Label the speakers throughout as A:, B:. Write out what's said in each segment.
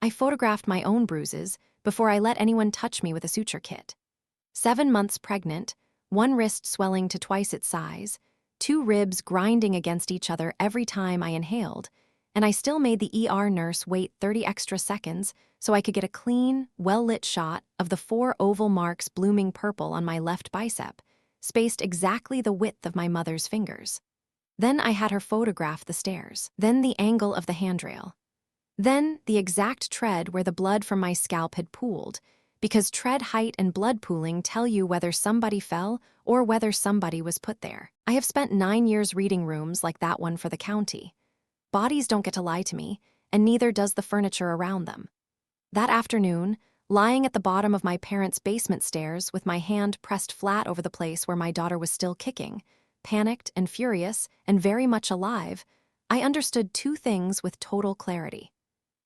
A: I photographed my own bruises before I let anyone touch me with a suture kit. 7 months pregnant, one wrist swelling to twice its size, two ribs grinding against each other every time I inhaled, and I still made the ER nurse wait 30 extra seconds so I could get a clean, well-lit shot of the 4 oval marks blooming purple on my left bicep, spaced exactly the width of my mother's fingers. Then I had her photograph the stairs, then the angle of the handrail, then the exact tread where the blood from my scalp had pooled, because tread height and blood pooling tell you whether somebody fell or whether somebody was put there. I have spent 9 years reading rooms like that one for the county. Bodies don't get to lie to me, and neither does the furniture around them. That afternoon, lying at the bottom of my parents' basement stairs with my hand pressed flat over the place where my daughter was still kicking, panicked and furious and very much alive, I understood 2 things with total clarity.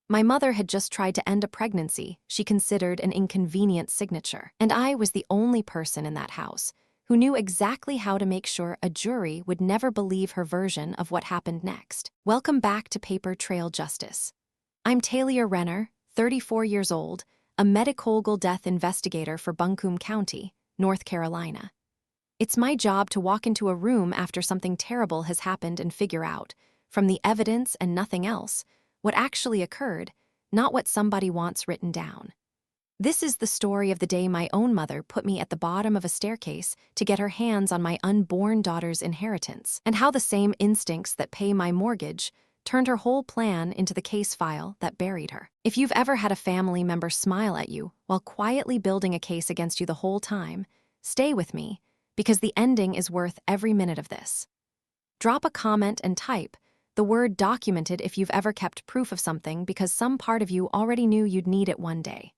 A: My mother had just tried to end a pregnancy she considered an inconvenient signature, and I was the only person in that house who knew exactly how to make sure a jury would never believe her version of what happened next. Welcome back to Paper Trail Justice. I'm Talia Renner, 34 years old, a medical death investigator for Buncombe County, North Carolina. It's my job to walk into a room after something terrible has happened and figure out, from the evidence and nothing else, what actually occurred, not what somebody wants written down. This is the story of the day my own mother put me at the bottom of a staircase to get her hands on my unborn daughter's inheritance, and how the same instincts that pay my mortgage turned her whole plan into the case file that buried her. If you've ever had a family member smile at you while quietly building a case against you the whole time, stay with me, because the ending is worth every minute of this. Drop a comment and type the word documented if you've ever kept proof of something because some part of you already knew you'd need it one day.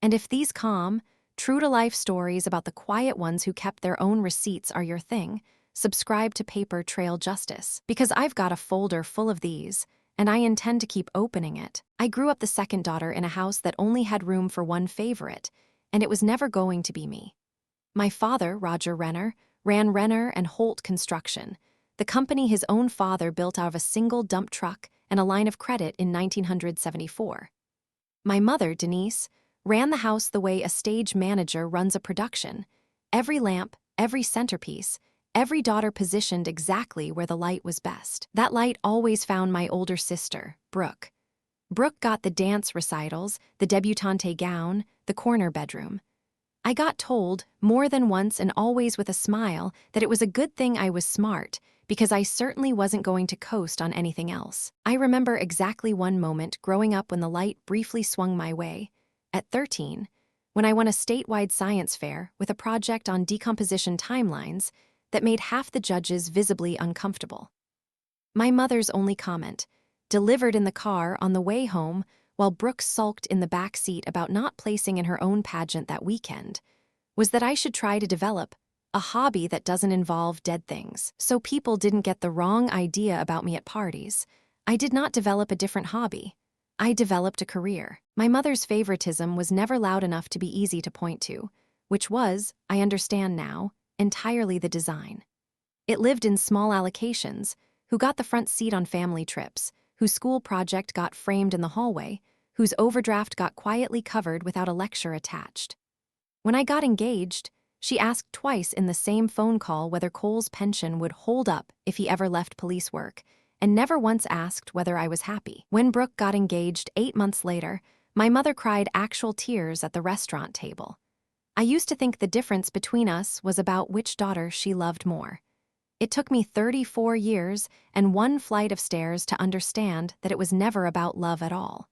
A: And if these calm, true-to-life stories about the quiet ones who kept their own receipts are your thing, subscribe to Paper Trail Justice, because I've got a folder full of these, and I intend to keep opening it. I grew up the second daughter in a house that only had room for one favorite, and it was never going to be me. My father, Roger Renner, ran Renner and Holt Construction, the company his own father built out of a single dump truck and a line of credit in 1974. My mother, Denise, ran the house the way a stage manager runs a production. Every lamp, every centerpiece, every daughter positioned exactly where the light was best. That light always found my older sister, Brooke. Brooke got the dance recitals, the debutante gown, the corner bedroom. I got told, more than once and always with a smile, that it was a good thing I was smart, because I certainly wasn't going to coast on anything else. I remember exactly one moment growing up when the light briefly swung my way, at 13, when I won a statewide science fair with a project on decomposition timelines that made half the judges visibly uncomfortable. My mother's only comment, delivered in the car on the way home while Brooke sulked in the back seat about not placing in her own pageant that weekend, was that I should try to develop a hobby that doesn't involve dead things. So people didn't get the wrong idea about me at parties. I did not develop a different hobby. I developed a career. My mother's favoritism was never loud enough to be easy to point to, which was, I understand now, entirely the design. It lived in small allocations, who got the front seat on family trips, whose school project got framed in the hallway, whose overdraft got quietly covered without a lecture attached. When I got engaged, she asked twice in the same phone call whether Cole's pension would hold up if he ever left police work, and never once asked whether I was happy. When Brooke got engaged 8 months later, my mother cried actual tears at the restaurant table. I used to think the difference between us was about which daughter she loved more. It took me 34 years and one flight of stairs to understand that it was never about love at all.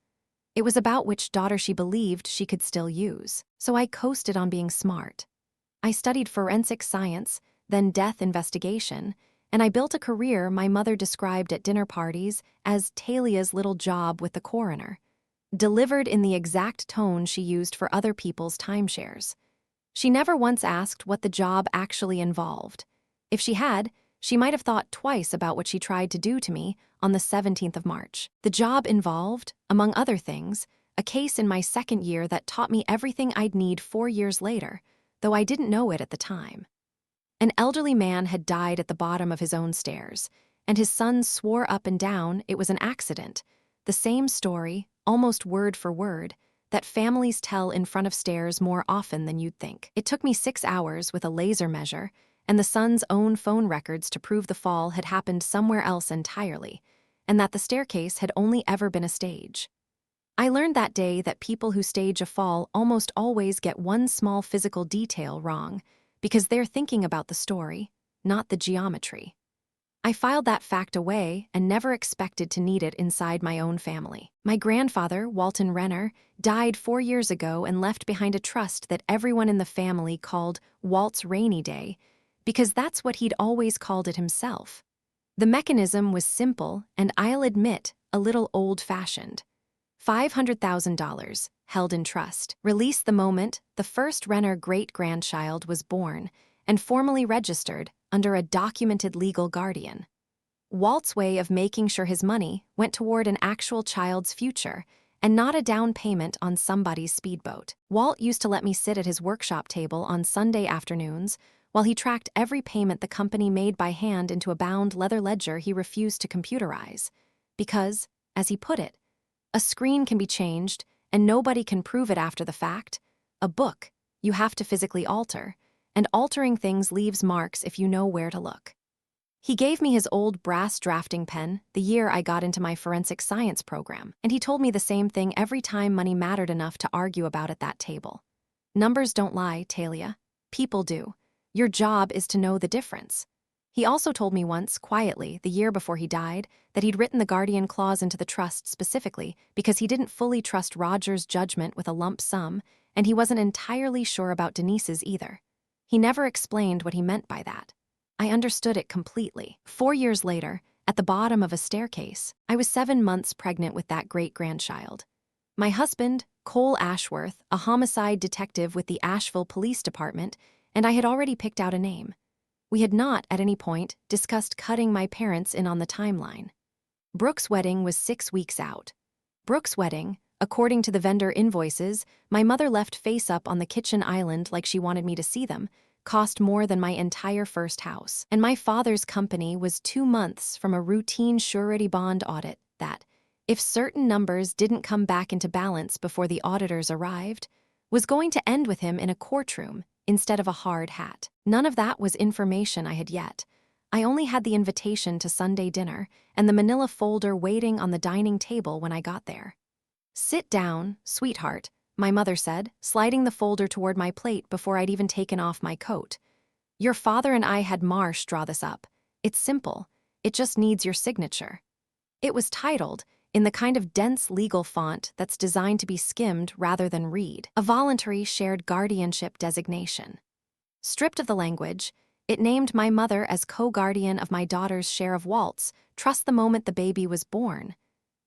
A: It was about which daughter she believed she could still use. So I coasted on being smart. I studied forensic science, then death investigation, and I built a career my mother described at dinner parties as Talia's little job with the coroner, delivered in the exact tone she used for other people's timeshares. She never once asked what the job actually involved. If she had, she might have thought twice about what she tried to do to me on the 17th of March. The job involved, among other things, a case in my second year that taught me everything I'd need 4 years later, though I didn't know it at the time. An elderly man had died at the bottom of his own stairs, and his son swore up and down it was an accident, the same story almost word for word, that families tell in front of stairs more often than you'd think. It took me 6 hours with a laser measure and the son's own phone records to prove the fall had happened somewhere else entirely, and that the staircase had only ever been a stage. I learned that day that people who stage a fall almost always get one small physical detail wrong because they're thinking about the story, not the geometry. I filed that fact away and never expected to need it inside my own family. My grandfather, Walton Renner, died 4 years ago and left behind a trust that everyone in the family called Walt's Rainy Day, because that's what he'd always called it himself. The mechanism was simple and, I'll admit, a little old-fashioned. $500,000, held in trust, released the moment the first Renner great-grandchild was born and formally registered under a documented legal guardian. Walt's way of making sure his money went toward an actual child's future and not a down payment on somebody's speedboat. Walt used to let me sit at his workshop table on Sunday afternoons while he tracked every payment the company made by hand into a bound leather ledger he refused to computerize. Because, as he put it, a screen can be changed and nobody can prove it after the fact. A book, you have to physically alter, and altering things leaves marks if you know where to look. He gave me his old brass drafting pen the year I got into my forensic science program, and he told me the same thing every time money mattered enough to argue about at that table. Numbers don't lie, Talia. People do. Your job is to know the difference. He also told me once, quietly, the year before he died, that he'd written the guardian clause into the trust specifically because he didn't fully trust Roger's judgment with a lump sum, and he wasn't entirely sure about Denise's either. He never explained what he meant by that. I understood it completely. 4 years later, at the bottom of a staircase, I was 7 months pregnant with that great-grandchild. My husband, Cole Ashworth, a homicide detective with the Asheville Police Department, and I had already picked out a name. We had not, at any point, discussed cutting my parents in on the timeline. Brooke's wedding was 6 weeks out. Brooke's wedding, according to the vendor invoices, my mother left face up on the kitchen island like she wanted me to see them, cost more than my entire first house. And my father's company was 2 months from a routine surety bond audit that, if certain numbers didn't come back into balance before the auditors arrived, was going to end with him in a courtroom instead of a hard hat. None of that was information I had yet. I only had the invitation to Sunday dinner and the manila folder waiting on the dining table when I got there. "Sit down, sweetheart," my mother said, sliding the folder toward my plate before I'd even taken off my coat. "Your father and I had Marsh draw this up. It's simple. It just needs your signature." It was titled, in the kind of dense legal font that's designed to be skimmed rather than read, a voluntary shared guardianship designation. Stripped of the language, it named my mother as co-guardian of my daughter's share of Walt's trust the moment the baby was born.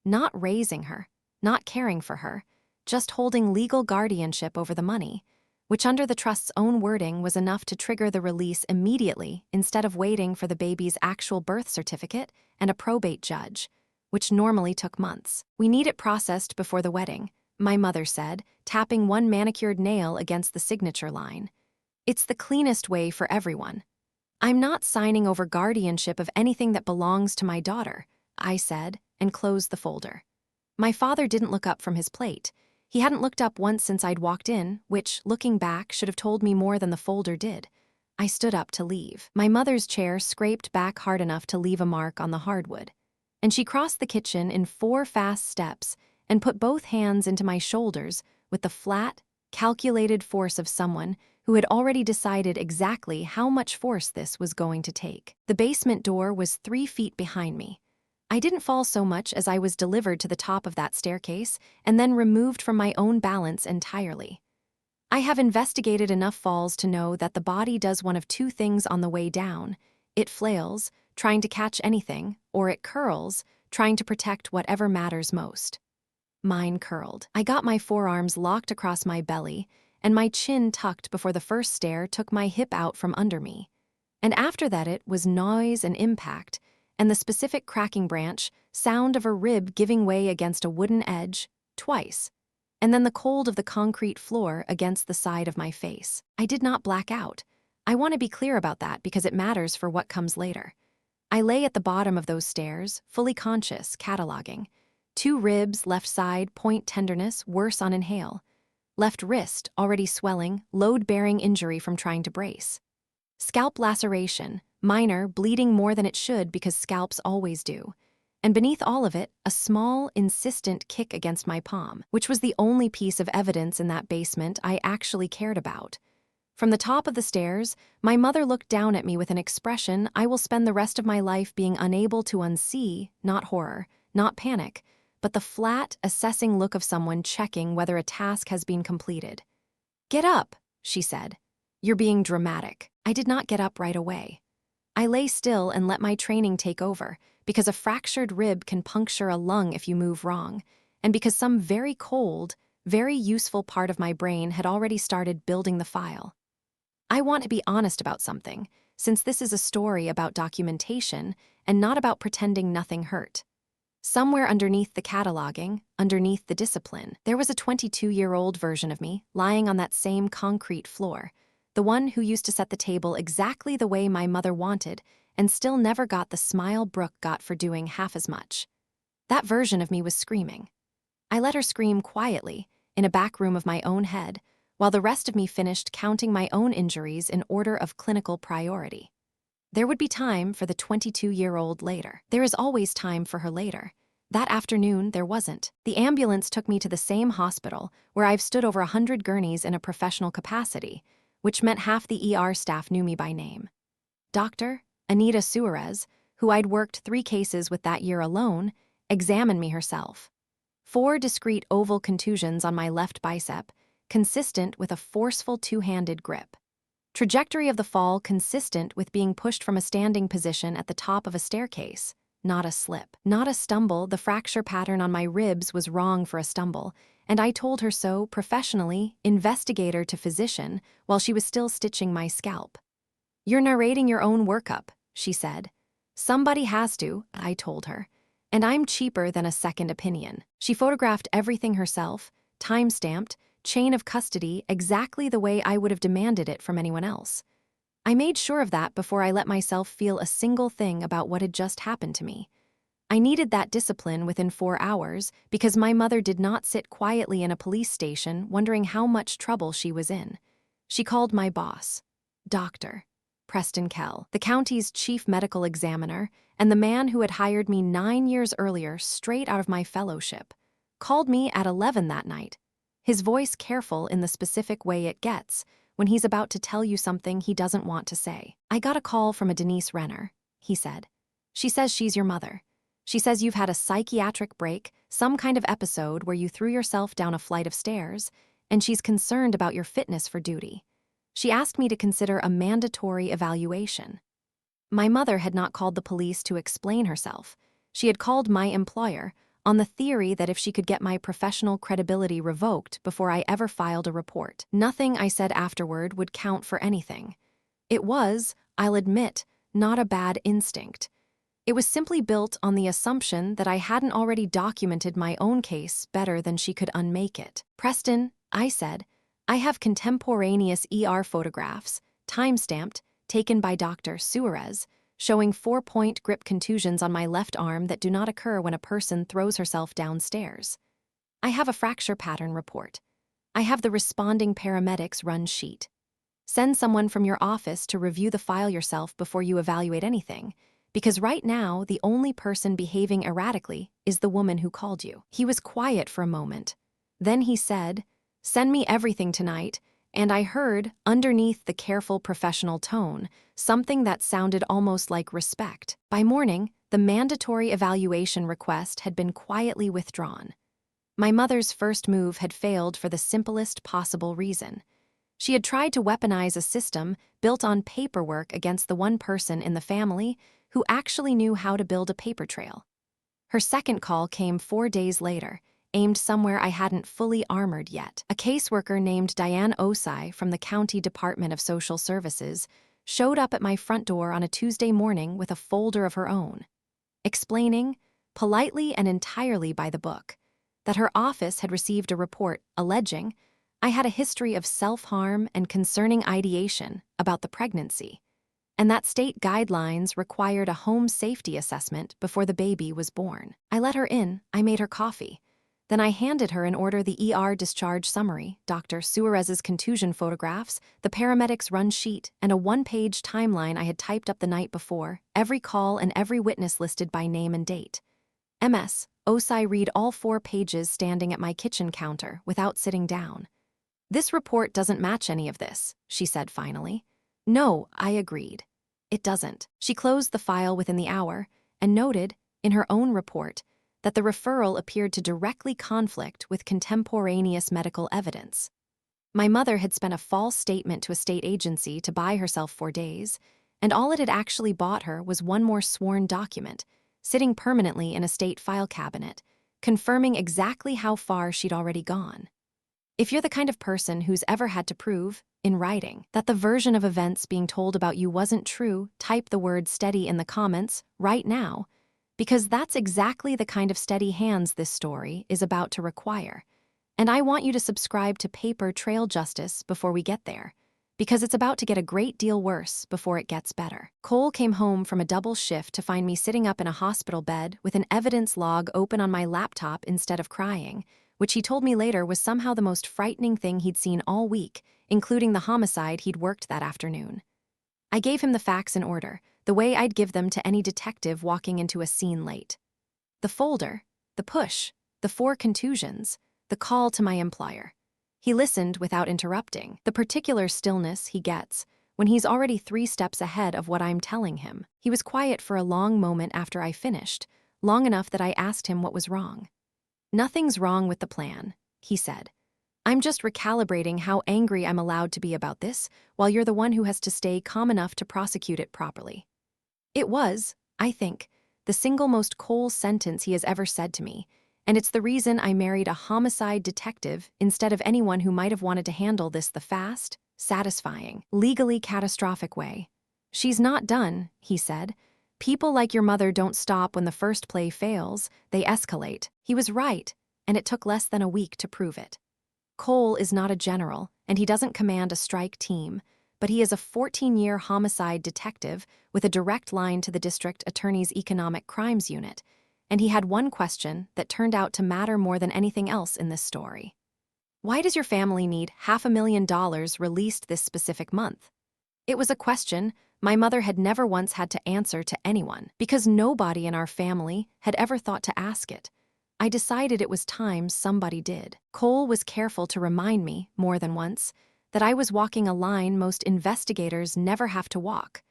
A: Not raising her, not caring for her, just holding legal guardianship over the money, which under the trust's own wording was enough to trigger the release immediately instead of waiting for the baby's actual birth certificate and a probate judge, which normally took months. "We need it processed before the wedding," my mother said, tapping one manicured nail against the signature line. "It's the cleanest way for everyone." "I'm not signing over guardianship of anything that belongs to my daughter," I said, and closed the folder. My father didn't look up from his plate. He hadn't looked up once since I'd walked in, which, looking back, should have told me more than the folder did. I stood up to leave. My mother's chair scraped back hard enough to leave a mark on the hardwood, and she crossed the kitchen in 4 fast steps and put both hands into my shoulders with the flat, calculated force of someone who had already decided exactly how much force this was going to take. The basement door was 3 feet behind me. I didn't fall so much as I was delivered to the top of that staircase and then removed from my own balance entirely. I have investigated enough falls to know that the body does one of 2 things on the way down. It flails, trying to catch anything, or it curls, trying to protect whatever matters most. Mine curled. I got my forearms locked across my belly, and my chin tucked before the first stair took my hip out from under me. And after that it was noise and impact, and the specific cracking branch, sound of a rib giving way against a wooden edge, twice, and then the cold of the concrete floor against the side of my face. I did not black out. I want to be clear about that because it matters for what comes later. I lay at the bottom of those stairs, fully conscious, cataloging. 2 ribs, left side, point tenderness, worse on inhale. Left wrist, already swelling, load-bearing injury from trying to brace. Scalp laceration, minor, bleeding more than it should because scalps always do. And beneath all of it, a small, insistent kick against my palm, which was the only piece of evidence in that basement I actually cared about. From the top of the stairs, my mother looked down at me with an expression I will spend the rest of my life being unable to unsee, not horror, not panic, but the flat, assessing look of someone checking whether a task has been completed. "Get up," she said. "You're being dramatic." I did not get up right away. I lay still and let my training take over, because a fractured rib can puncture a lung if you move wrong, and because some very cold, very useful part of my brain had already started building the file. I want to be honest about something, since this is a story about documentation and not about pretending nothing hurt. Somewhere underneath the cataloging, underneath the discipline, there was a 22-year-old version of me lying on that same concrete floor, the one who used to set the table exactly the way my mother wanted and still never got the smile Brooke got for doing half as much. That version of me was screaming. I let her scream quietly, in a back room of my own head, while the rest of me finished counting my own injuries in order of clinical priority. There would be time for the 22-year-old later. There is always time for her later. That afternoon, there wasn't. The ambulance took me to the same hospital where I've stood over 100 gurneys in a professional capacity, which meant half the ER staff knew me by name. Dr. Anita Suarez, who I'd worked 3 cases with that year alone, examined me herself. 4 discrete oval contusions on my left bicep, consistent with a forceful 2-handed grip. Trajectory of the fall consistent with being pushed from a standing position at the top of a staircase, not a slip. Not a stumble, the fracture pattern on my ribs was wrong for a stumble, and I told her so professionally, investigator to physician, while she was still stitching my scalp. "You're narrating your own workup," she said. "Somebody has to," I told her, "and I'm cheaper than a second opinion." She photographed everything herself, time-stamped, chain of custody exactly the way I would have demanded it from anyone else. I made sure of that before I let myself feel a single thing about what had just happened to me. I needed that discipline within 4 hours because my mother did not sit quietly in a police station wondering how much trouble she was in. She called my boss, Dr. Preston Kell, the county's chief medical examiner, and the man who had hired me 9 years earlier straight out of my fellowship, called me at 11 that night, his voice careful in the specific way it gets when he's about to tell you something he doesn't want to say. "I got a call from a Denise Renner," he said. "She says she's your mother. She says you've had a psychiatric break, some kind of episode where you threw yourself down a flight of stairs, and she's concerned about your fitness for duty. She asked me to consider a mandatory evaluation." My mother had not called the police to explain herself. She had called my employer, on the theory that if she could get my professional credibility revoked before I ever filed a report, nothing I said afterward would count for anything. It was, I'll admit, not a bad instinct. It was simply built on the assumption that I hadn't already documented my own case better than she could unmake it. "Preston," I said, "I have contemporaneous ER photographs, time-stamped, taken by Dr. Suarez, showing 4-point grip contusions on my left arm that do not occur when a person throws herself downstairs. I have a fracture pattern report. I have the responding paramedics run sheet. Send someone from your office to review the file yourself before you evaluate anything, because right now the only person behaving erratically is the woman who called you." He was quiet for a moment. Then he said, "Send me everything tonight," and I heard, underneath the careful professional tone, something that sounded almost like respect. By morning, the mandatory evaluation request had been quietly withdrawn. My mother's first move had failed for the simplest possible reason. She had tried to weaponize a system built on paperwork against the one person in the family who actually knew how to build a paper trail. Her second call came 4 days later, aimed somewhere I hadn't fully armored yet. A caseworker named Diane Osai from the County Department of Social Services showed up at my front door on a Tuesday morning with a folder of her own, explaining, politely and entirely by the book, that her office had received a report alleging I had a history of self-harm and concerning ideation about the pregnancy. and that state guidelines required a home safety assessment before the baby was born. I let her in, I made her coffee. Then I handed her in order the ER discharge summary, Dr. Suarez's contusion photographs, the paramedics' run sheet, and a one-page timeline I had typed up the night before, every call and every witness listed by name and date. MS, Osai read all 4 pages standing at my kitchen counter without sitting down. "This report doesn't match any of this," she said finally. "No," I agreed. "It doesn't." She closed the file within the hour and noted, in her own report, that the referral appeared to directly conflict with contemporaneous medical evidence. My mother had spent a false statement to a state agency to buy herself 4 days, and all it had actually bought her was one more sworn document, sitting permanently in a state file cabinet, confirming exactly how far she'd already gone. If you're the kind of person who's ever had to prove, in writing, that the version of events being told about you wasn't true, type the word steady in the comments right now, because that's exactly the kind of steady hands this story is about to require. And I want you to subscribe to Paper Trail Justice before we get there, because it's about to get a great deal worse before it gets better. Cole came home from a double shift to find me sitting up in a hospital bed with an evidence log open on my laptop instead of crying, which he told me later was somehow the most frightening thing he'd seen all week, including the homicide he'd worked that afternoon. I gave him the facts in order, the way I'd give them to any detective walking into a scene late. The folder, the push, the 4 contusions, the call to my employer. He listened without interrupting, the particular stillness he gets when he's already 3 steps ahead of what I'm telling him. He was quiet for a long moment after I finished, long enough that I asked him what was wrong. "Nothing's wrong with the plan," he said. "I'm just recalibrating how angry I'm allowed to be about this, while you're the one who has to stay calm enough to prosecute it properly." It was, I think, the single most Cole sentence he has ever said to me, and it's the reason I married a homicide detective instead of anyone who might have wanted to handle this the fast, satisfying, legally catastrophic way. "She's not done," he said. "People like your mother don't stop when the first play fails, they escalate." He was right, and it took less than a week to prove it. Cole is not a general, and he doesn't command a strike team, but he is a 14-year homicide detective with a direct line to the district attorney's economic crimes unit, and he had one question that turned out to matter more than anything else in this story. "Why does your family need $500,000 released this specific month?" It was a question my mother had never once had to answer to anyone, because nobody in our family had ever thought to ask it. I decided it was time somebody did. Cole was careful to remind me, more than once, that I was walking a line most investigators never have to walk,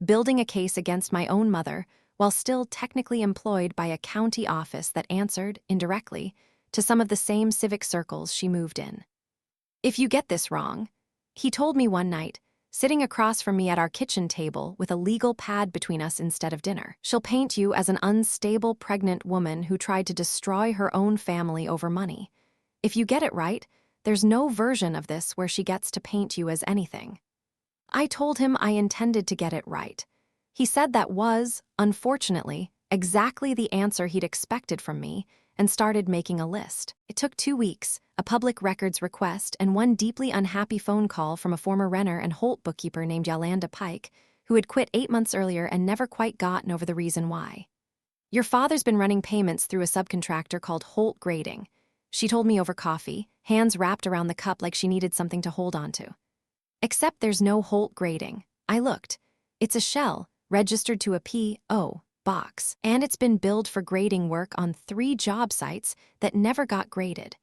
A: building a case against my own mother while still technically employed by a county office that answered, indirectly, to some of the same civic circles she moved in. "If you get this wrong," he told me one night, sitting across from me at our kitchen table with a legal pad between us instead of dinner, "she'll paint you as an unstable pregnant woman who tried to destroy her own family over money. If you get it right, there's no version of this where she gets to paint you as anything." I told him I intended to get it right. He said that was, unfortunately, exactly the answer he'd expected from me, and started making a list. It took 2 weeks, a public records request, and one deeply unhappy phone call from a former Renner and Holt bookkeeper named Yolanda Pike, who had quit 8 months earlier and never quite gotten over the reason why. "Your father's been running payments through a subcontractor called Holt Grading," she told me over coffee, hands wrapped around the cup like she needed something to hold onto. "Except there's no Holt Grading." I looked. "It's a shell, registered to a P.O. box, and it's been billed for grading work on 3 job sites that never got graded.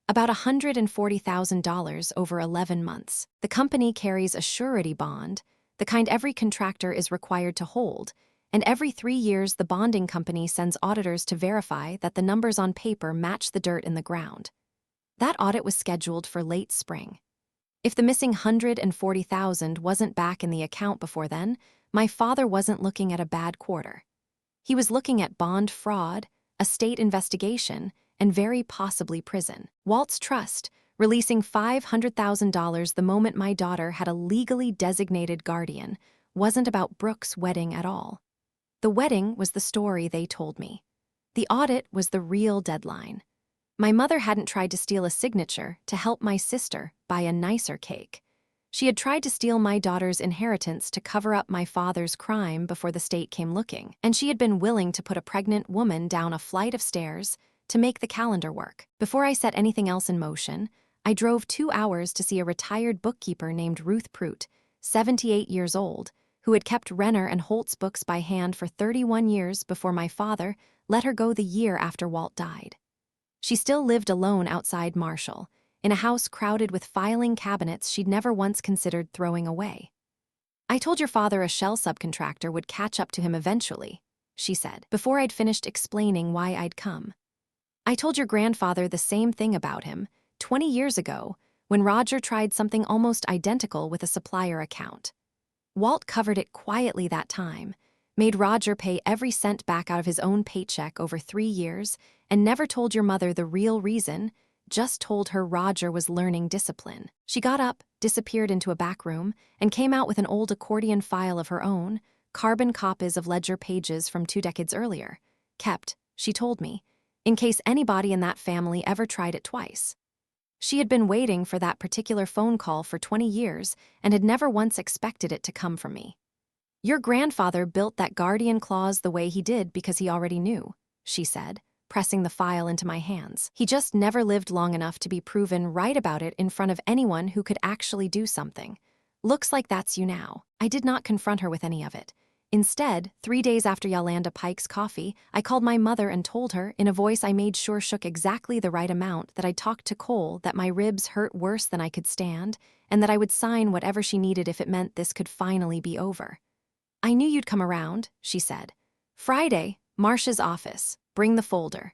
A: About $140,000 over 11 months. The company carries a surety bond, the kind every contractor is required to hold, and every 3 years the bonding company sends auditors to verify that the numbers on paper match the dirt in the ground. That audit was scheduled for late spring. If the missing $140,000 wasn't back in the account before then, my father wasn't looking at a bad quarter. He was looking at bond fraud, a state investigation, and very possibly prison. Walt's Trust, releasing $500,000 the moment my daughter had a legally designated guardian, wasn't about Brooke's wedding at all. The wedding was the story they told me. The audit was the real deadline. My mother hadn't tried to steal a signature to help my sister buy a nicer cake. She had tried to steal my daughter's inheritance to cover up my father's crime before the state came looking, and she had been willing to put a pregnant woman down a flight of stairs to make the calendar work. Before I set anything else in motion, I drove 2 hours to see a retired bookkeeper named Ruth Prout, 78 years old, who had kept Renner and Holt's books by hand for 31 years before my father let her go the year after Walt died. She still lived alone outside Marshall, in a house crowded with filing cabinets she'd never once considered throwing away. "I told your father a shell subcontractor would catch up to him eventually," she said, before I'd finished explaining why I'd come. "I told your grandfather the same thing about him 20 years ago when Roger tried something almost identical with a supplier account. Walt covered it quietly that time, made Roger pay every cent back out of his own paycheck over 3 years, and never told your mother the real reason, just told her Roger was learning discipline." She got up, disappeared into a back room, and came out with an old accordion file of her own, carbon copies of ledger pages from 2 decades earlier, kept, she told me, in case anybody in that family ever tried it twice. She had been waiting for that particular phone call for 20 years and had never once expected it to come from me. "Your grandfather built that guardian clause the way he did because he already knew," she said, pressing the file into my hands. "He just never lived long enough to be proven right about it in front of anyone who could actually do something. Looks like that's you now." I did not confront her with any of it. Instead, 3 days after Yolanda Pike's coffee, I called my mother and told her, in a voice I made sure shook exactly the right amount, that I'd talked to Cole, that my ribs hurt worse than I could stand, and that I would sign whatever she needed if it meant this could finally be over. "I knew you'd come around," she said. "Friday, Marcia's office. Bring the folder."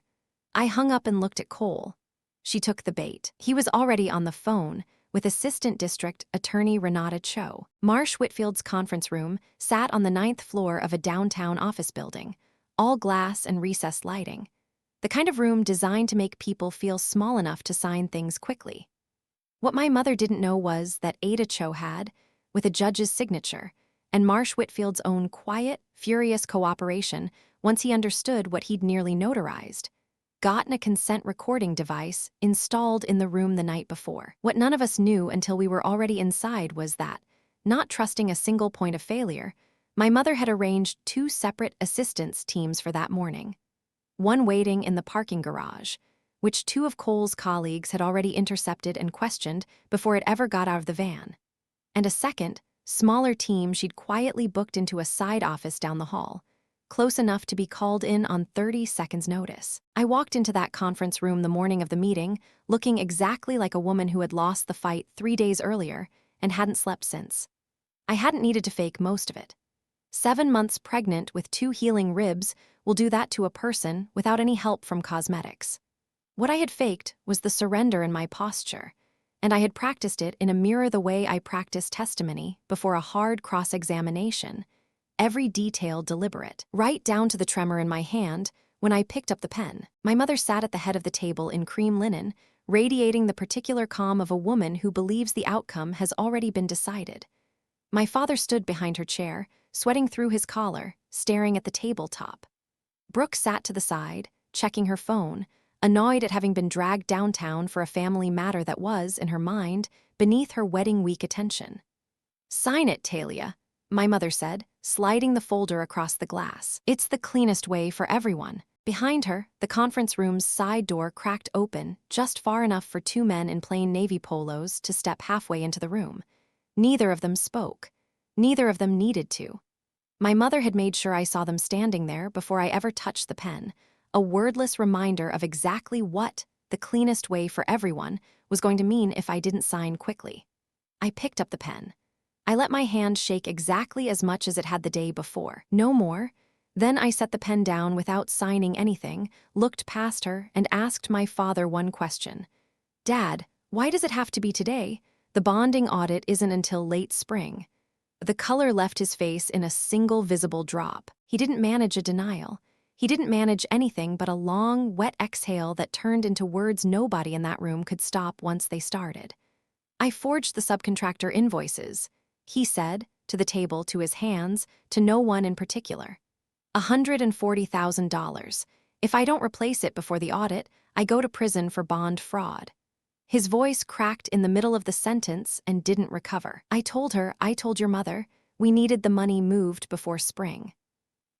A: I hung up and looked at Cole. She took the bait. He was already on the phone with Assistant District Attorney Renata Cho. Marsh Whitfield's conference room sat on the 9th floor of a downtown office building, all glass and recessed lighting. The kind of room designed to make people feel small enough to sign things quickly. What my mother didn't know was that Ada Cho had, with a judge's signature, and Marsh Whitfield's own quiet, furious cooperation once he understood what he'd nearly notarized, gotten a consent recording device installed in the room the night before. What none of us knew until we were already inside was that, not trusting a single point of failure, my mother had arranged 2 separate assistance teams for that morning. One waiting in the parking garage, which 2 of Cole's colleagues had already intercepted and questioned before it ever got out of the van, and a second, smaller team she'd quietly booked into a side office down the hall, close enough to be called in on 30 seconds' notice. I walked into that conference room the morning of the meeting, looking exactly like a woman who had lost the fight 3 days earlier and hadn't slept since. I hadn't needed to fake most of it. 7 months pregnant with 2 healing ribs will do that to a person without any help from cosmetics. What I had faked was the surrender in my posture, and I had practiced it in a mirror the way I practice testimony before a hard cross-examination, every detail deliberate, right down to the tremor in my hand when I picked up the pen. My mother sat at the head of the table in cream linen, radiating the particular calm of a woman who believes the outcome has already been decided. My father stood behind her chair, sweating through his collar, staring at the tabletop. Brooke sat to the side, checking her phone, annoyed at having been dragged downtown for a family matter that was, in her mind, beneath her wedding week attention. "Sign it, Talia," my mother said, sliding the folder across the glass. "It's the cleanest way for everyone." Behind her, the conference room's side door cracked open just far enough for 2 men in plain navy polos to step halfway into the room. Neither of them spoke. Neither of them needed to. My mother had made sure I saw them standing there before I ever touched the pen, a wordless reminder of exactly what the cleanest way for everyone was going to mean if I didn't sign quickly. I picked up the pen. I let my hand shake exactly as much as it had the day before, no more. Then I set the pen down without signing anything, looked past her, and asked my father one question. "Dad, why does it have to be today? The bonding audit isn't until late spring." The color left his face in a single visible drop. He didn't manage a denial. He didn't manage anything but a long, wet exhale that turned into words nobody in that room could stop once they started. "I forged the subcontractor invoices," he said, to the table, to his hands, to no one in particular. $140,000. If I don't replace it before the audit, I go to prison for bond fraud." His voice cracked in the middle of the sentence and didn't recover. I told your mother, we needed the money moved before spring.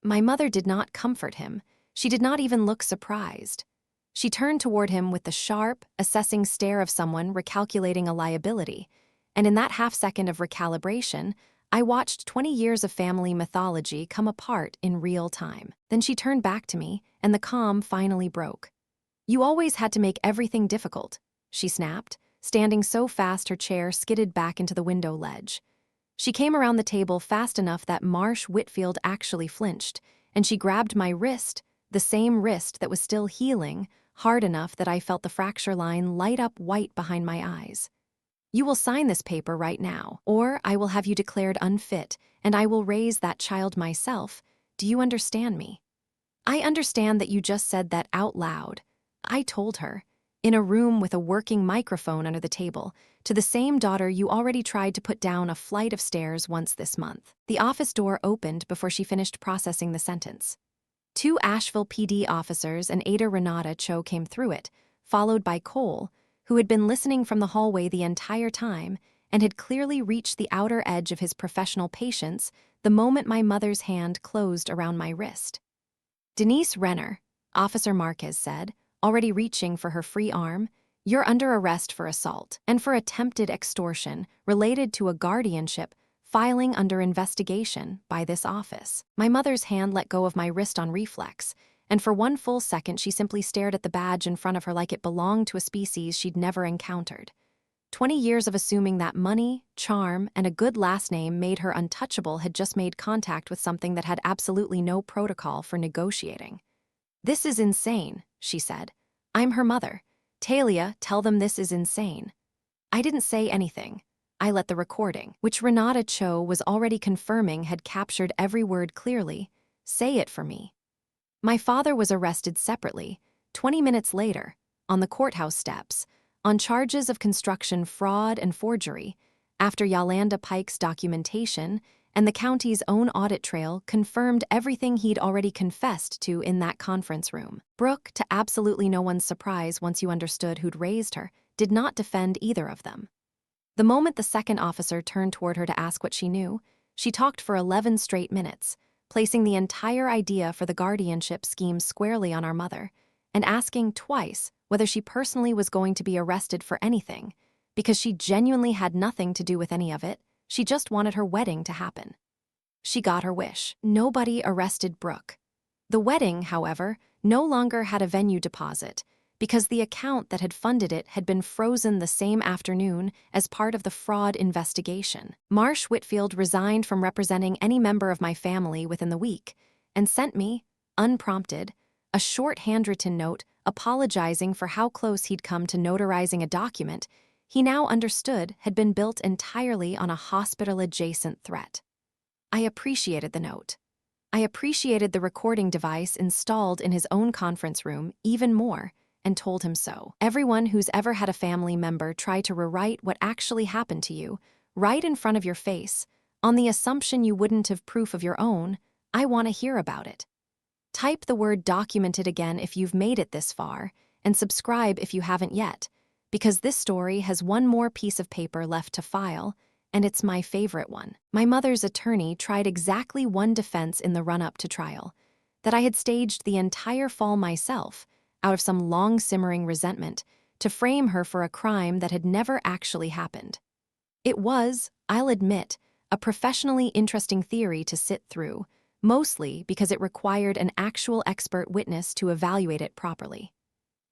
A: My mother did not comfort him. She did not even look surprised. She turned toward him with the sharp, assessing stare of someone recalculating a liability, and in that half-second of recalibration, I watched 20 years of family mythology come apart in real time. Then she turned back to me, and the calm finally broke. You always had to make everything difficult, she snapped, standing so fast her chair skidded back into the window ledge. She came around the table fast enough that Marsh Whitfield actually flinched, and she grabbed my wrist, the same wrist that was still healing, hard enough that I felt the fracture line light up white behind my eyes. You will sign this paper right now, or I will have you declared unfit, and I will raise that child myself. Do you understand me? I understand that you just said that out loud. I told her, in a room with a working microphone under the table, to the same daughter you already tried to put down a flight of stairs once this month. The office door opened before she finished processing the sentence. 2 Asheville PD officers and Ada Renata Cho came through it, followed by Cole, who had been listening from the hallway the entire time and had clearly reached the outer edge of his professional patience the moment my mother's hand closed around my wrist. Denise Renner, Officer Marquez said, already reaching for her free arm, you're under arrest for assault and for attempted extortion related to a guardianship filing under investigation by this office. My mother's hand let go of my wrist on reflex, and for one full second she simply stared at the badge in front of her like it belonged to a species she'd never encountered. 20 years of assuming that money, charm, and a good last name made her untouchable had just made contact with something that had absolutely no protocol for negotiating. This is insane, she said. I'm her mother. Talia, tell them this is insane. I didn't say anything. I let the recording, which Renata Cho was already confirming had captured every word clearly, say it for me. My father was arrested separately, 20 minutes later, on the courthouse steps, on charges of construction fraud and forgery, after Yolanda Pike's documentation and the county's own audit trail confirmed everything he'd already confessed to in that conference room. Brooke, to absolutely no one's surprise once you understood who'd raised her, did not defend either of them. The moment the second officer turned toward her to ask what she knew, she talked for 11 straight minutes, placing the entire idea for the guardianship scheme squarely on our mother, and asking twice whether she personally was going to be arrested for anything, because she genuinely had nothing to do with any of it. She just wanted her wedding to happen. She got her wish. Nobody arrested Brooke. The wedding, however, no longer had a venue deposit, because the account that had funded it had been frozen the same afternoon as part of the fraud investigation. Marsh Whitfield resigned from representing any member of my family within the week and sent me, unprompted, a short handwritten note apologizing for how close he'd come to notarizing a document he now understood had been built entirely on a hospital-adjacent threat. I appreciated the note. I appreciated the recording device installed in his own conference room even more, and told him so. Everyone who's ever had a family member try to rewrite what actually happened to you, right in front of your face, on the assumption you wouldn't have proof of your own, I want to hear about it. Type the word documented again if you've made it this far, and subscribe if you haven't yet, because this story has one more piece of paper left to file, and it's my favorite one. My mother's attorney tried exactly one defense in the run-up to trial, that I had staged the entire fall myself, out of some long-simmering resentment, to frame her for a crime that had never actually happened. It was, I'll admit, a professionally interesting theory to sit through, mostly because it required an actual expert witness to evaluate it properly.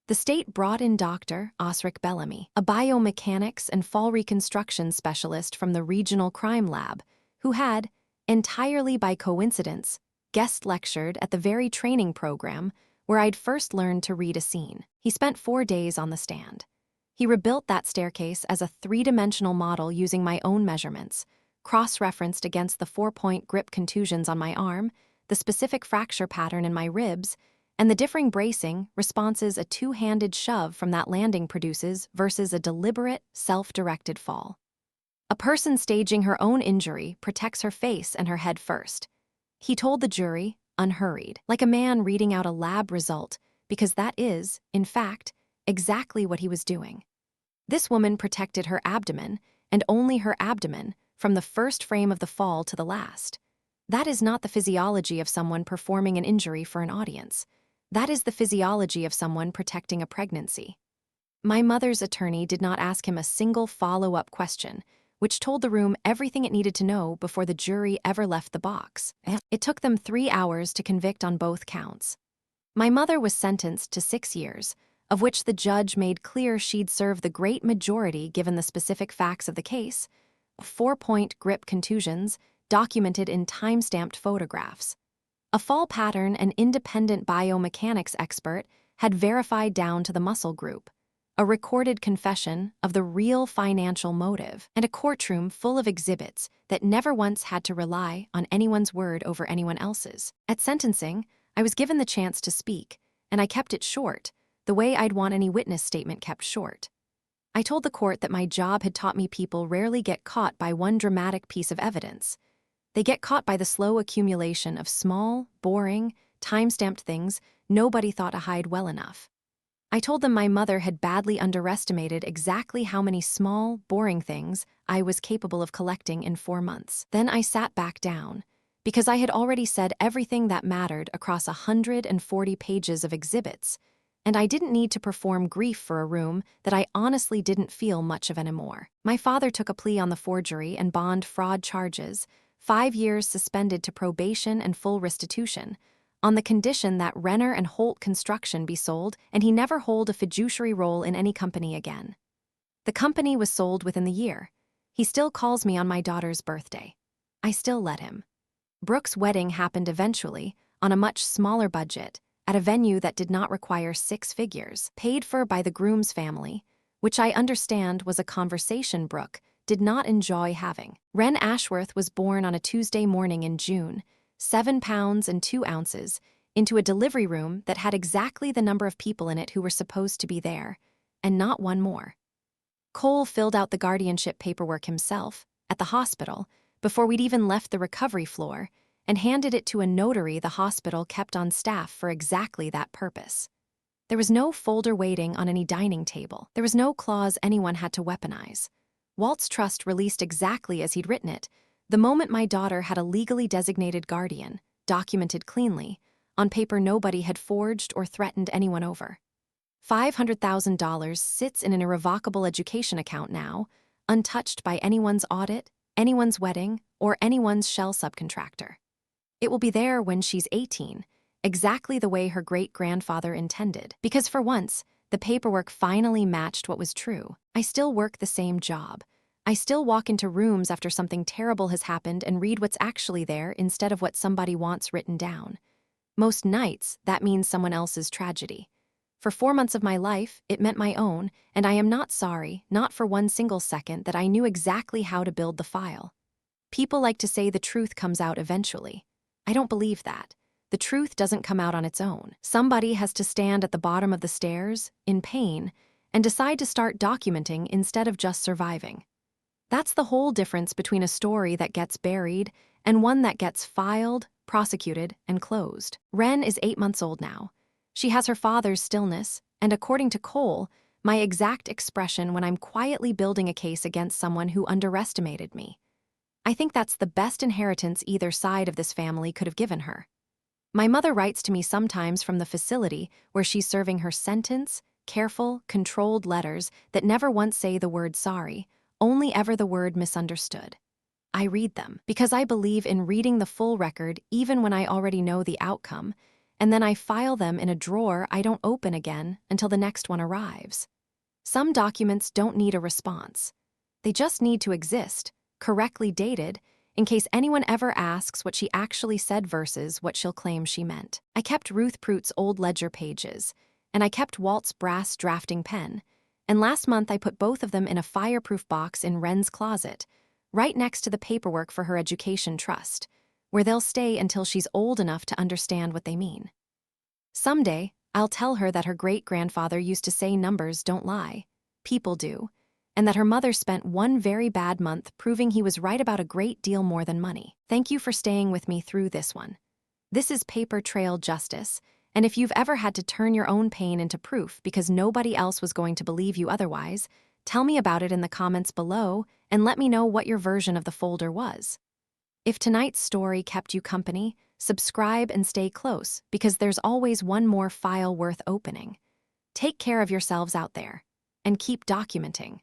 A: The state brought in Dr. Osric Bellamy, a biomechanics and fall reconstruction specialist from the Regional Crime Lab, who had, entirely by coincidence, guest lectured at the very training program where I'd first learned to read a scene. He spent 4 days on the stand. He rebuilt that staircase as a 3-dimensional model using my own measurements, cross-referenced against the 4-point grip contusions on my arm, the specific fracture pattern in my ribs, and the differing bracing responses a 2-handed shove from that landing produces versus a deliberate, self-directed fall. A person staging her own injury protects her face and her head first. He told the jury, unhurried, like a man reading out a lab result, because that is, in fact, exactly what he was doing. This woman protected her abdomen, and only her abdomen, from the first frame of the fall to the last. That is not the physiology of someone performing an injury for an audience. That is the physiology of someone protecting a pregnancy. My mother's attorney did not ask him a single follow-up question, which told the room everything it needed to know before the jury ever left the box. It took them 3 hours to convict on both counts. My mother was sentenced to 6 years, of which the judge made clear she'd serve the great majority given the specific facts of the case: 4-point grip contusions, documented in time-stamped photographs. A fall pattern an independent biomechanics expert had verified down to the muscle group. A recorded confession of the real financial motive, and a courtroom full of exhibits that never once had to rely on anyone's word over anyone else's. At sentencing, I was given the chance to speak, and I kept it short, the way I'd want any witness statement kept short. I told the court that my job had taught me people rarely get caught by one dramatic piece of evidence. They get caught by the slow accumulation of small, boring, time-stamped things nobody thought to hide well enough. I told them my mother had badly underestimated exactly how many small, boring things I was capable of collecting in 4 months. Then I sat back down, because I had already said everything that mattered across 140 pages of exhibits, and I didn't need to perform grief for a room that I honestly didn't feel much of anymore. My father took a plea on the forgery and bond fraud charges, 5 years suspended to probation and full restitution, on the condition that Renner and Holt Construction be sold and he never hold a fiduciary role in any company again. The company was sold within the year. He still calls me on my daughter's birthday. I still let him. Brooke's wedding happened eventually, on a much smaller budget, at a venue that did not require 6 figures, paid for by the groom's family, which I understand was a conversation Brooke did not enjoy having. Wren Ashworth was born on a Tuesday morning in June, 7 pounds and 2 ounces, into a delivery room that had exactly the number of people in it who were supposed to be there, and not one more. Cole filled out the guardianship paperwork himself, at the hospital, before we'd even left the recovery floor, and handed it to a notary the hospital kept on staff for exactly that purpose. There was no folder waiting on any dining table. There was no clause anyone had to weaponize. Walt's trust released exactly as he'd written it, the moment my daughter had a legally designated guardian, documented cleanly, on paper nobody had forged or threatened anyone over. $500,000 sits in an irrevocable education account now, untouched by anyone's audit, anyone's wedding, or anyone's shell subcontractor. It will be there when she's 18, exactly the way her great-grandfather intended, because for once, the paperwork finally matched what was true. I still work the same job. I still walk into rooms after something terrible has happened and read what's actually there instead of what somebody wants written down. Most nights, that means someone else's tragedy. For 4 months of my life, it meant my own, and I am not sorry, not for one single second, that I knew exactly how to build the file. People like to say the truth comes out eventually. I don't believe that. The truth doesn't come out on its own. Somebody has to stand at the bottom of the stairs, in pain, and decide to start documenting instead of just surviving. That's the whole difference between a story that gets buried and one that gets filed, prosecuted, and closed. Wren is 8 months old now. She has her father's stillness, and according to Cole, my exact expression when I'm quietly building a case against someone who underestimated me. I think that's the best inheritance either side of this family could have given her. My mother writes to me sometimes from the facility where she's serving her sentence, careful, controlled letters that never once say the word sorry, only ever the word misunderstood. I read them because I believe in reading the full record even when I already know the outcome, and then I file them in a drawer I don't open again until the next one arrives. Some documents don't need a response. They just need to exist, correctly dated, in case anyone ever asks what she actually said versus what she'll claim she meant. I kept Ruth Pruitt's old ledger pages, and I kept Walt's brass drafting pen, and last month I put both of them in a fireproof box in Wren's closet, right next to the paperwork for her education trust, where they'll stay until she's old enough to understand what they mean. Someday, I'll tell her that her great-grandfather used to say numbers don't lie, people do, and that her mother spent one very bad month proving he was right about a great deal more than money. Thank you for staying with me through this one. This is paper trail justice, and if you've ever had to turn your own pain into proof because nobody else was going to believe you otherwise, Tell me about it in the comments below and let me know what your version of the folder was. If tonight's story kept you company, subscribe and stay close because there's always one more file worth opening. Take care of yourselves out there and keep documenting.